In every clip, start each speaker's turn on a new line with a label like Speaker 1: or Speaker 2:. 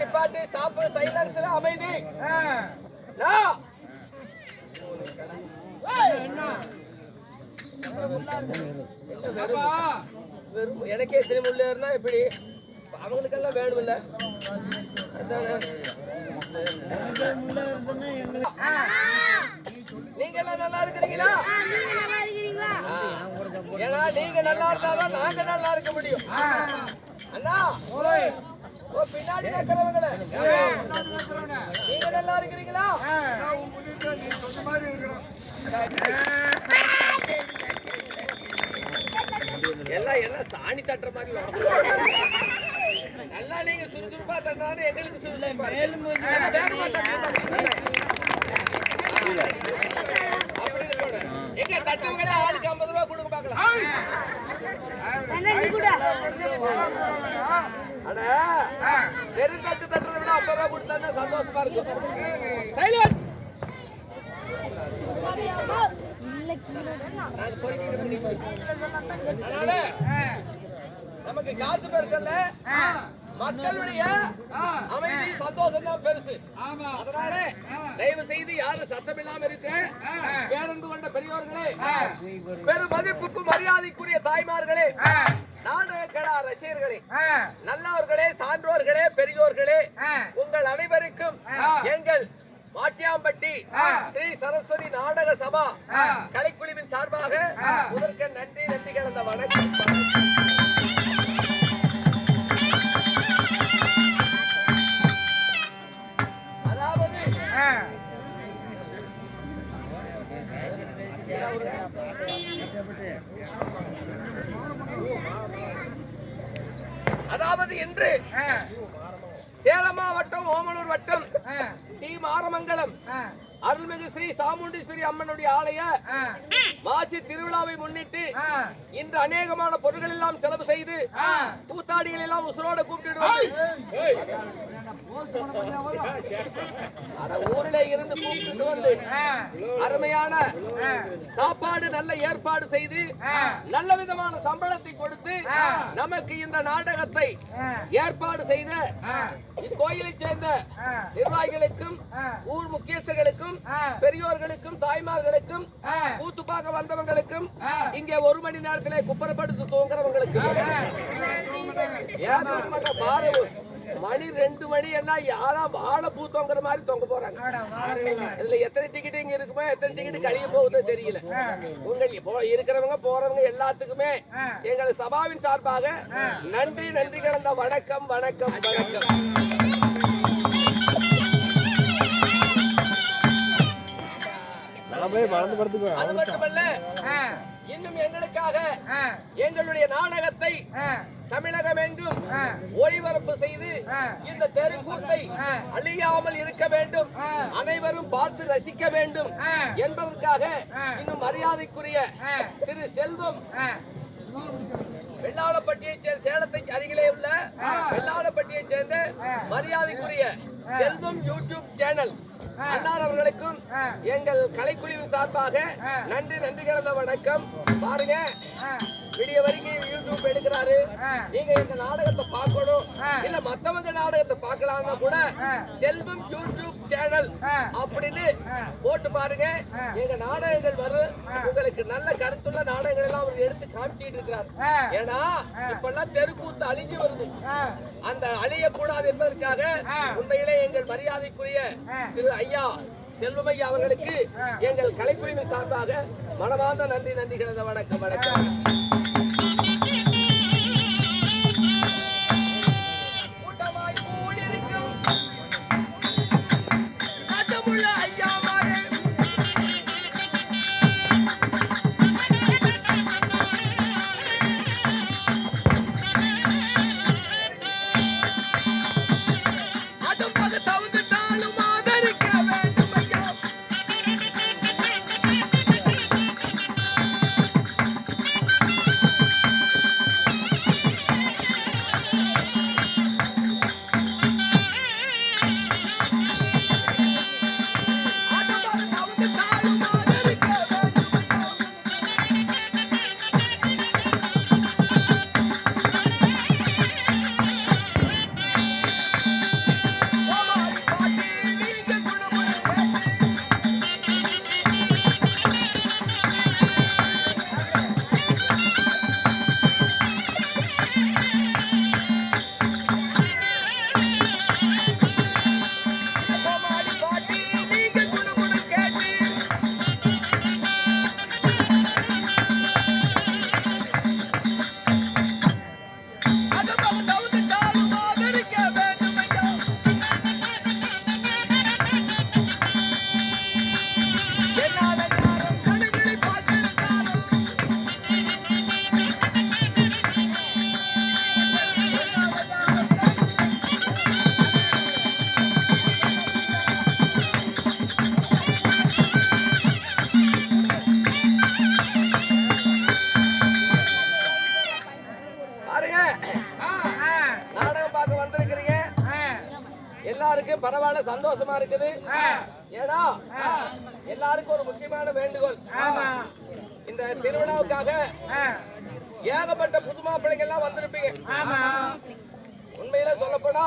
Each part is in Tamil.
Speaker 1: நிப்பாட்டி சாப்பிட சைலன்ஸ் அமைதி. எனக்கே திருமுள்ளேன்னா இப்படி அவங்களுக்கெல்லாம் வேணும் இல்ல. நீங்க எல்லாம் நல்லா இருக்கிறீங்களா? ஏன்னா நீங்க நல்லா இருந்தாதான் நாங்க நல்லா இருக்க முடியும். அண்ணா பின்னாடி இருக்கிறவங்கள நீங்க நல்லா இருக்கிறீங்களா? எல்லாம் எல்லாம் சாணி தட்டுற மாதிரி நல்லா நீங்க சுறுசுறுப்பா தட்டாலும் எங்களுக்கு எங்க தட்டுவங்களே ஆளுக்கு 50 ரூபாய் கொடுங்க பாக்கலாம். அட வெறு தட்டு தட்டுறதை விட 50 ரூபாய் கொடுத்தா சந்தோஷமா இருக்கும். அதனால நமக்கு காசு பெருசல்ல, மக்களுடைய அமைதி சந்தோஷம் தான் பெருசு. அதனால தயவு செய்து யாரும் சத்தம் இல்லாம இருக்க பேரன்பு கொண்ட பெரியோர்களே, பெரும் மதிப்புக்கும் மரியாதைக்குரிய தாய்மார்களே, நாடகக்கலா ரசிகர்களே, நல்லவர்களே, சான்றோர்களே, பெரியோர்களே, உங்கள் அனைவருக்கும் எங்கள் வாட்டியாம்பட்டி ஸ்ரீ சரஸ்வதி நாடக சபா கலைக்குழுவின் சார்பாக முதற்க நன்றி நன்றி கலந்த வணக்கம். அதாவது இன்று சேலம் மாவட்டம் ஓமலூர் வட்டம் டி மாரமங்கலம் அருள்மிகு ஸ்ரீ சாமுண்டீஸ்வரி அம்மனுடைய ஆலய மாசி திருவிழாவை முன்னிட்டு இன்று அநேகமான பொருட்கள் எல்லாம் செலவு செய்து கூத்தாடிகள் எல்லாம் உசுரோட கூப்பிட்டு ஊரில் இருந்து கூப்பிட்டு வந்து அருமையான சாப்பாடு நல்ல ஏற்பாடு செய்து நல்ல விதமான சம்பளத்தை கொடுத்து நமக்கு இந்த நாடகத்தை ஏற்பாடு செய்த இக்கோயிலை சேர்ந்த நிர்வாகிகளுக்கும் ஊர் முக்கியஸ்தர்களுக்கும் பெரியோர்களுக்கும் தாய்மார்களுக்கும் கூத்து பார்க்க வந்தவங்களுக்கும் இங்கே 1 மணி நேரத்திலே குப்பரப்படுத்து தூங்குறவங்களுக்கு மணி 2 மணி எல்லாம் யாரா வாழை பூ தொங்குற மாதிரி தொங்க போறாங்க. இதுல எத்தனை டிக்கெட் இங்க இருக்குமோ எத்தனை டிக்கெட் கழிய போகுதோ தெரியல. உங்க இருக்கிறவங்க போறவங்க எல்லாத்துக்குமே எங்கள் சபாவின் சார்பாக நன்றி நன்றி கலந்த வணக்கம் வணக்கம் வணக்கம். அது மட்டுமல்ல, இன்னும் எங்களுக்காக எங்களுடைய நாடகத்தை தமிழகம் எங்கும் ஒளிபரப்பு செய்து இந்த தெருக்கூத்தை அழியாமல் இருக்க வேண்டும், அனைவரும் பார்த்து ரசிக்க வேண்டும் என்பதற்காக இன்னும் மரியாதைக்குரிய திரு செல்வம் வெள்ளாளப்பட்டியை சேர்ந்த சேலத்தை அருகிலே உள்ள வெள்ளாளப்பட்டியை சேர்ந்த மரியாதைக்குரிய செல்வம் யூடியூப் சேனல் அன்னார் அவர்களுக்கும் எங்கள் கலைக்குழுவின் சார்பாக நன்றி நன்றி கலந்த வணக்கம். பாருங்க, விடிய வரைக்கும் யூடியூப் எடுக்கிறாரு. நீங்க எங்க நாடகத்தை பார்க்கணும் இல்ல மத்தவங்க நாடகத்தை பார்க்கலாம்னா கூட செல்வம் யூடியூப் சேனல் அப்படின்னு போட்டு பாருங்க. எங்க நாடகங்கள் வரும். உங்களுக்கு நல்ல கருத்துள்ள நாடகங்கள் எல்லாம் அவர் எடுத்து காமிச்சிட்டு இருக்கிறார். ஏன்னா இப்பெல்லாம் தெருக்கூத்து அழிஞ்சு வருது. அந்த அழியக்கூடாது என்பதற்காக உண்மையிலே எங்கள் மரியாதைக்குரிய திரு ஐயா செல்வமையா அவர்களுக்கு எங்கள் கலைக்குழுவின் சார்பாக மனமார்ந்த நன்றி நன்றி கலந்த வணக்கம் வணக்கம். நல்லா இருக்கு, பரவாயில்ல, சந்தோஷமா இருக்குது. ஏன்னா எல்லாருக்கும் ஒரு முக்கியமான வேண்டுகோள். இந்த திருவிழாவுக்காக ஏகப்பட்ட புது மாப்பிள்ளைங்க எல்லாம் வந்திருப்பீங்க. உண்மையில சொல்லப்போனா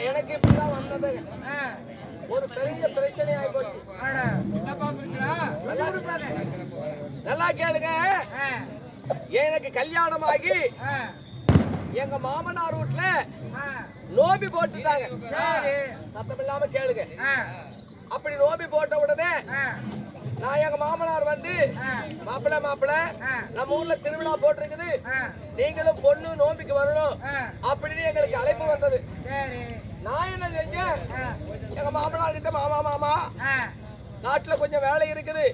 Speaker 1: எனக்கு இப்படிதான் வந்தது ஒரு பெரிய பிரச்சனை ஆகி போச்சு. நல்லா கேளுங்க. எனக்கு கல்யாணம் ஆகி எங்க மாமனார் வீட்டுல நோபி போட்டுட்டாங்க. சத்தம் இல்லாம கேளுங்க. அப்படி நோபி போட்ட உடனே நான் எங்க மாமனார் வந்து மாப்பிள்ள நம்ம ஊர்ல திருவிழா போட்டிருக்குது, நீங்களும் பொண்ணு நோம்பிக்கு வரணும் அப்படின்னு எங்களுக்கு அழைப்பு வந்தது. நான் என்ன செஞ்சேன், எங்க மாமனார் கிட்ட மாமா காட்டுல கொஞ்சம் வேலை இருக்குது,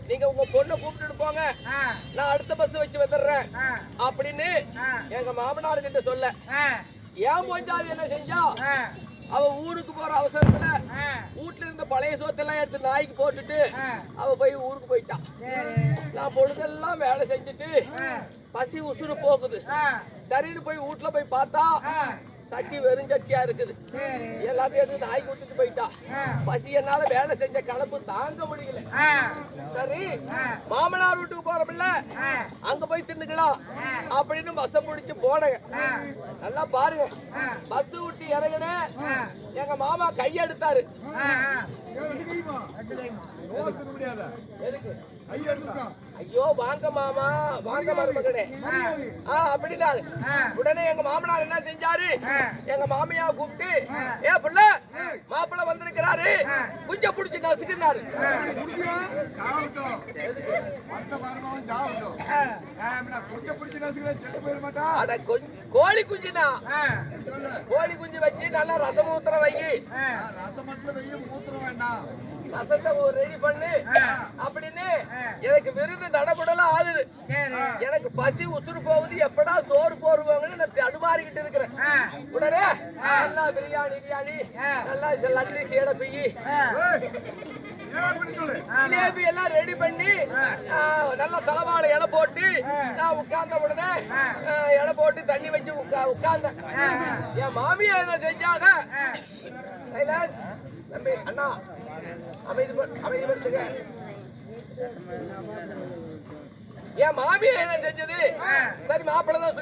Speaker 1: நீங்க உங்க பொண்ணை கூப்பிட்டுட்டு போங்க, நான் அடுத்த பஸ் வச்சு வந்துடுறேன் அப்படின்னு எங்க மாமனார் கிட்ட சொல்ல, ஏன் கொஞ்சாது என்ன செஞ்சா, அவ ஊருக்கு போற அவசரத்துல வீட்டுல இருந்த பழைய சோத்தெல்லாம் எடுத்து நாய்க்கு போட்டுட்டு அவ போய் ஊருக்கு போயிட்டான். நான் பொழுதெல்லாம் வேலை செஞ்சுட்டு பசி உசுறு போகுது, சரின்னு போய் வீட்டுல போய் பார்த்தா சட்டி வெறும் சட்டியா இருக்குது. எல்லாத்தையும் எடுத்து நாய்க்கு விட்டுட்டு போயிட்டா. பசி என்னால வேலை செஞ்ச கலப்பு தாங்க முடியல. சரி மாமனார் வீட்டுக்கு போறோம்ல, அங்க போய் தின்னுக்கலாம் அப்படின்னு பஸ் பிடிச்சு போனேங்க. நல்லா பாருங்க, பஸ் விட்டு இறங்கின எங்க மாமா கையெடுத்தாரு. ஐயோ வாங்க மாமா, வாங்க மருமகனே அப்படின்னாரு. உடனே எங்க மாமனார் என்ன செஞ்சாரு, எங்க மாமியா கூப்பிட்டு, ஏ புள்ள மாப்பிள்ள வந்திருக்கிறாரு, குஞ்ச புடிச்சு நசுக்குனாரு. கோழி குஞ்சுனா கோழி குஞ்சு வச்சு நல்லா ரசம் ஊத்துற வை, ரசத்தை ரெடி பண்ணு அப்படின்னு எனக்கு விருது நடப்படலாம் ஆகுது. எனக்கு பசி உசுறு போகுது, எப்படா சோறு போடுவாங்கன்னு நான் தடுமாறிக்கிட்டு இருக்கிறேன். உடனே நல்லா பிரியாணி நல்லா லட்டு சேடப்பி ஜிலேபி எல்லாம் ரெடி பண்ணி நல்லா தலவாழை இலை போட்டு நான் உட்கார்ந்த உடனே இலை போட்டு தண்ணி வச்சு உட்கார்ந்தேன். என் மாமியா என்ன செஞ்சாங்க, தம்பி அண்ணா அமைதிப்படுத்துங்க. என் மாமியா என்ன செஞ்சது, சரி மாப்பிள்ளதான்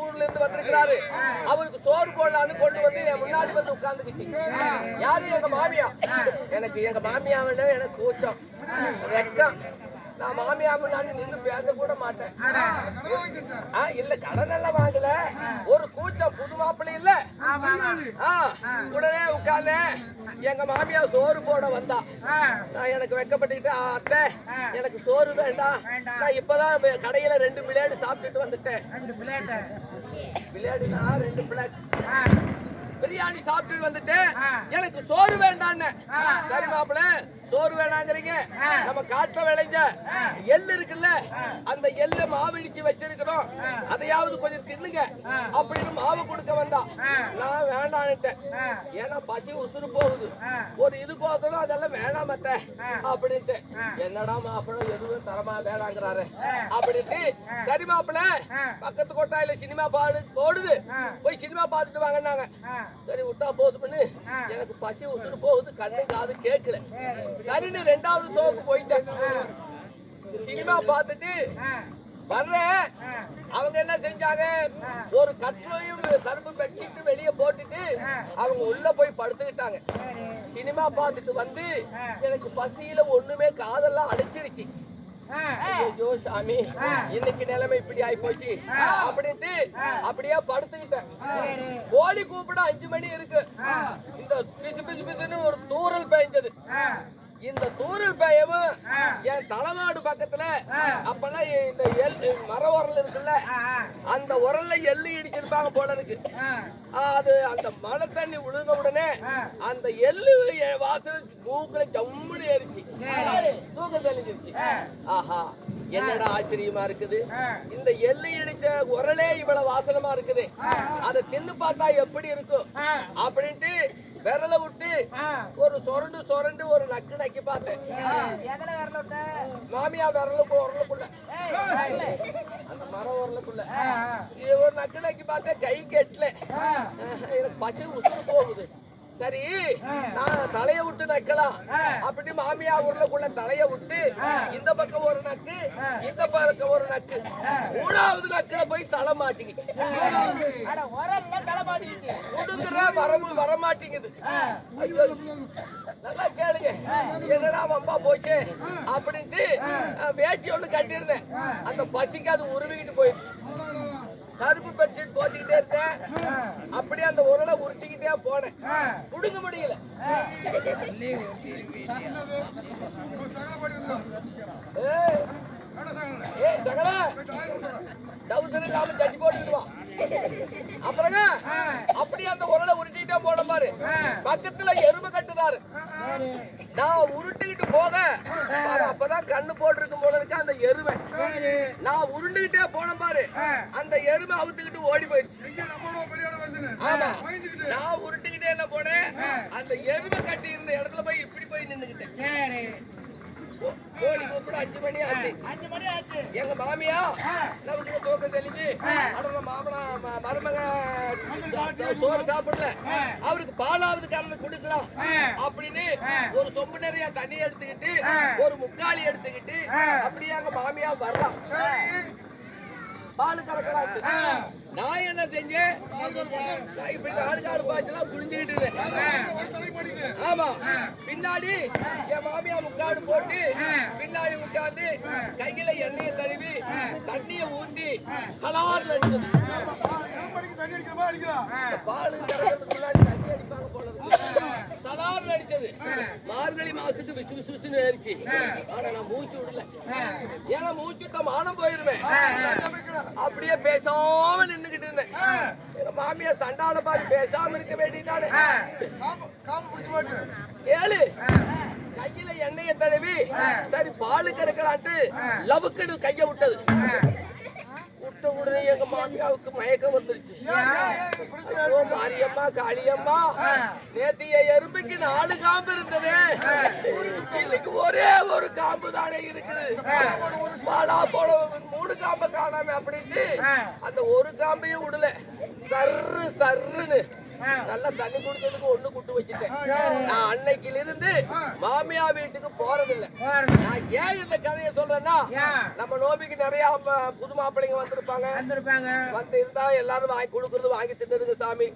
Speaker 1: ஊர்ல இருந்து வந்திருக்கிறாரு, அவருக்கு சோறு போடலான்னு கொண்டு வந்து என் முன்னாடி வந்து உட்கார்ந்துக்குச்சு. யாரு, எங்க மாமியா. எனக்கு எங்க மாமியாவில எனக்கு கூச்சம் வெக்கம், நான் மாமியா முன்னாடி நின்று பேச கூட மாட்டேன். இல்ல கடன் எல்லாம் வாங்கல, ஒரு கூச்சம், புது மாப்பிள்ளை இல்ல. உடனே உட்கார்ந்த எங்க மாமியா சோறு போட வந்தா. நான் எனக்கு வெக்கப்பட்டுக்கிட்டு, அத்தை எனக்கு சோறு வேண்டாம், நான் இப்பதான் கடையில 2 பிளேடு சாப்பிட்டுட்டு வந்துட்டேன். பிளேடுனா 2 பிளேட் பிரியாணி சாப்பிட்டு வந்துட்டு எனக்கு சோறு வேண்டான்னு. சரி மாப்பிள்ள சோறு வேணாங்கிறீங்க, நம்ம காட்டுல விளைஞ்ச எள்ளு இருக்குல்ல, அந்த எள்ளு மாவு இடிச்சு வச்சிருக்கிறோம், அதையாவது கொஞ்சம் தின்னுங்க அப்படின்னு மாவு கொடுக்க வந்தா. நான் வேண்டான்னுட்டேன், ஏன்னா பசி உசுறு போகுது, ஒரு இது கோத்தலும் அதெல்லாம் வேணாமத்த அப்படின்ட்டு. என்னடா மாப்பிள்ள எதுவும் தரமா வேணாங்கிறாரு அப்படின்ட்டு, சரி மாப்பிள்ள பக்கத்து கொட்டாயில சினிமா போடுது, போய் சினிமா பார்த்துட்டு வாங்கினாங்க. சரி விட்டா போதும்னு எனக்கு பசி உசுறு போகுது, கண்ணு காது கேட்கல. சரின்னு 2வது ஷோக்கு போயிட்டேன். சினிமா பார்த்துட்டு வர்றேன். அவங்க என்ன செஞ்சாங்க, ஒரு கட்லையும் கரும்பு பெட்ஷீட் வெளியே போட்டுட்டு அவங்க உள்ள போய் படுத்துக்கிட்டாங்க. சினிமா பார்த்துட்டு வந்து எனக்கு பசியில ஒண்ணுமே காதெல்லாம் அடைச்சிருச்சு. ஐயோ சாமி, இன்னைக்கு நிலைமை இப்படி ஆயி போச்சு அப்படின்ட்டு அப்படியே படுத்துக்கிட்டேன். கோழி கூப்பிட 5 மணி இருக்கு. இந்த பிசு பிசு பிசுன்னு ஒரு தூரல் பெய்ஞ்சது. இந்த தூரல் பெய்யவும் என் தலைமாடு பக்கத்துல அப்பெல்லாம் இந்த மர உரல் இருக்குல்ல, அந்த உரல்ல எள்ளு இடிச்சிருப்பாங்க போல இருக்கு. அது அந்த மழை தண்ணி விழுந்த உடனே அந்த எள்ளு வாசல் மூக்குல ஜம்முன்னு ஏறிச்சு, தூக்கம் தெளிஞ்சிருச்சு. ஆஹா என்னடா ஆச்சரியமா இருக்குது, இந்த எள்ளு இடிச்ச உரலே இவ்வளவு வாசனமா இருக்குது, அதை தின்னு பார்த்தா எப்படி இருக்கும் அப்படின்ட்டு விரல விட்டு ஒரு சொரண்டு ஒரு நக்கி பார்த்தேன். மாமியா உரலுக்குள்ள அந்த மரம் உரலுக்குள்ள ஒரு நக்கி பார்த்தேன், கை கெட்டல. எனக்கு பச்சை உசுறு போகுது. சரி நான் தலைய விட்டு நக்கலாம் அப்படி மாமியா ஊர்லக்குள்ள தலைய விட்டு இந்த பக்கம் ஒரு நக்கு இந்த பக்கம் ஒரு நக்கு 3வது நக்குல போய் தலை மாட்டிக்கிச்சு. வர மாட்டேங்குது. நல்லா கேளுங்க, என்னடா வம்பா போச்சு அப்படின்ட்டு வேட்டி ஒண்ணு கட்டியிருந்தேன். அந்த பசிக்கு அது உருவிக்கிட்டு போயிடுச்சு. கருப்பு பெட்ஷீட் போத்திக்கிட்டே இருந்தேன். அப்படியே அந்த உருளை உருட்டிக்கிட்டே போனேன். புடுங்க முடியல. ஏய் சகல டவுசர் இல்லாம ஜட்ஜி போட்டுக்கிடுவான். அப்புறங்க அப்படியே அந்த உருளை உருட்டிக்கிட்டே போன பாரு. பக்கத்துல எருமை கட்டுதாரு. நான் உருட்டிக்கிட்டு போக அப்பதான் கண்ணு போட்டிருக்கும் போல இருக்கு அந்த எருமை. நான் உருண்டுகிட்டே போன பாரு, அந்த எருமை அவுத்துக்கிட்டு ஓடி போயிடுச்சு. ஆமா, நான் உருட்டிக்கிட்டே என்ன போனேன், அந்த எருமை கட்டி இருந்த இடத்துல போய் இப்படி போய் நின்னுக்கிட்டேன். கோழி கூப்பிட 5 மணி ஆச்சு. எங்க மாமியா நமக்கு தூக்கம் தெளிஞ்சு அடல மாமனா மருமக சோறு சாப்பிடல, அவருக்கு பாலாவது கறந்து குடுக்கலாம் அப்படின்னு ஒரு சொம்பு நிறைய தண்ணி எடுத்துக்கிட்டு ஒரு முக்காளி எடுத்துக்கிட்டு அப்படியே எங்க மாமியா வரலாம். பால் கறக்கலாச்சு. நான் என்ன செஞ்சேன், இப்படி ஆளுக்காடு பாய்ச்சலா புரிஞ்சுக்கிட்டு இருந்தேன். ஆமா, பின்னாடி என் மாமியா முக்காடு போட்டு பின்னாடி உட்கார்ந்து கையில எண்ணெயை தழுவி தண்ணிய ஊத்தி கலார்ல அடிச்சது. பாலு கறக்கிறதுக்கு முன்னாடி தண்ணி அடிப்பாங்க போல இருக்கு. கலார்ல அடிச்சது. மார்கழி மாசத்துக்கு விசு விசுன்னு ஏறிச்சு. ஆனா நான் மூச்சு விடல. ஏன்னா மூச்சுட்ட மானம் போயிருவேன். அப்படியே பேசாம நின்னுகிட்டு இருந்தேன். எங்க மாமியா சண்டால பார்த்து பேசாம இருக்க வேண்டியதானே. ஏழு கையில எண்ணெயை தடவி சரி பாலு கறக்கலான்ட்டு லவுக்குன்னு கைய விட்டது. விட்ட உடனே எங்க மாமியாவுக்கு மயக்கம் வந்துருச்சு. ஐயோ மாரியம்மா காளியம்மா, நேத்திய எறும்புக்கு 4 காம்பு இருந்தது, இன்னைக்கு ஒரே ஒரு காம்பு தானே இருக்குது. பாலா போல 3 காம்பை காணாம அப்படின்ட்டு அந்த ஒரு காம்பையும் விடல. சர்ரு சர்ருன்னு நல்லா தண்ணி குடிச்சதுக்கு ஒண்ணு குட்டு வச்சுட்டேன். நான் அன்னைக்குல இருந்து மாமியா வீட்டுக்கு போறதில்லை. நான் ஏன் இந்த கதையை சொல்றேன்னா, நம்ம நோபிக்கு நிறைய புது மாப்பிள்ளைங்க வந்திருப்பாங்க. வந்து இருந்தா எல்லாரும் வாங்கி கொடுக்கறது வாங்கி தின்னுருங்க சாமி.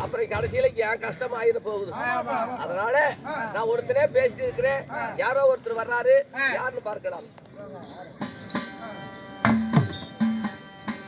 Speaker 1: அப்புறம் கடைசியில ஏன் கஷ்டம் ஆயிட போகுது. அதனால நான் ஒருத்தரே பேசிட்டு இருக்கிறேன். யாரோ ஒருத்தர் வர்றாரு, யாருன்னு பார்க்கலாம்.